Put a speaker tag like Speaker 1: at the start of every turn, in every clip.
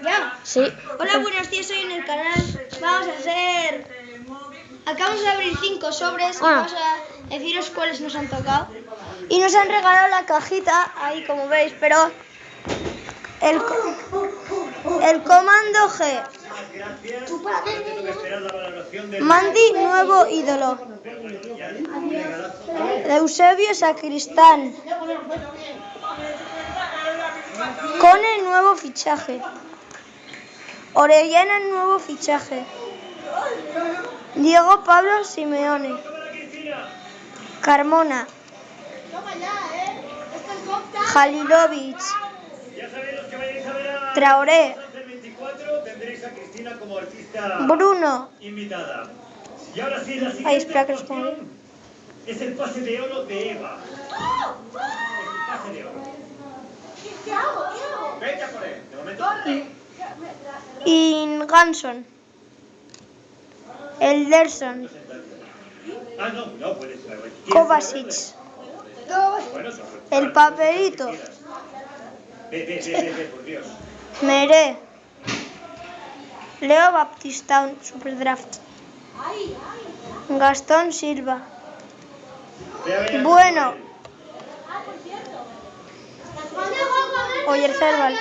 Speaker 1: ¿Ya?
Speaker 2: Sí.
Speaker 1: Hola, buenos días, hoy en el canal vamos a hacer... Acabamos de abrir 5 sobres y vamos a deciros cuáles nos han tocado. Y nos han regalado la cajita, ahí como veis, pero... El comando G. Mandy, nuevo ídolo. Eusebio, sacristán. Cone, nuevo fichaje. Orellana, nuevo fichaje. Diego Pablo Simeone. Carmona. Halilovic. Traoré. Bruno. Ahí espera que los ponga.
Speaker 3: Es el pase de oro de Eva. El pase de oro.
Speaker 4: ¿Qué hago?
Speaker 3: Vete a por él. De momento.
Speaker 1: Inganson. Elderson.
Speaker 3: No puedes saber.
Speaker 1: Kovacic. El papelito.
Speaker 3: Ve, por Dios.
Speaker 1: Meré. Leo Baptistão, Superdraft. Gastón Silva. Bueno. Oyarzábal.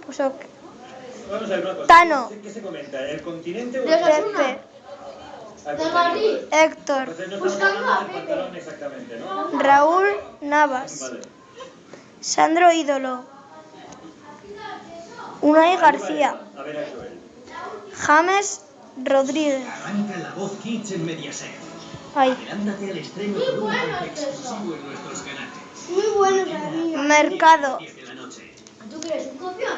Speaker 1: Pues ok.
Speaker 3: Vamos a ver una cosa.
Speaker 1: Tano.
Speaker 3: ¿Qué se comenta? ¿El continente o el
Speaker 1: Pepe. Héctor.
Speaker 3: Entonces no estamos hablando del pantalón exactamente, ¿no?
Speaker 1: Raúl Navas.
Speaker 3: Vale.
Speaker 1: Sandro Ídolo. Unai García.
Speaker 3: A ver a Joel.
Speaker 1: James Rodríguez.
Speaker 5: Arranca la voz Kids en Mediaset.
Speaker 1: Ay.
Speaker 5: Adelántate al estreno con un golpe exclusivo en nuestros canales.
Speaker 4: Muy bueno para mí.
Speaker 1: Mercado.
Speaker 5: 10 de la noche.
Speaker 4: ¿Tú crees un copión?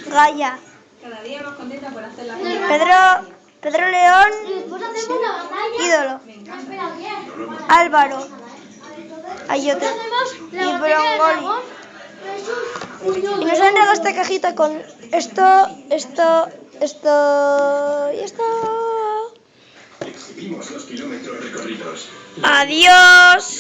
Speaker 1: Gaya.
Speaker 6: Cada día más contenta por hacer la
Speaker 1: Pedro León.
Speaker 4: Después hacemos la batalla.
Speaker 1: Ídolo.
Speaker 4: Espera, ¿qué?
Speaker 1: Álvaro. Ayote. Y Brongoli. Y nos han regalado esta cajita con esto y esto.
Speaker 7: Exhibimos los kilómetros recorridos.
Speaker 1: Adiós.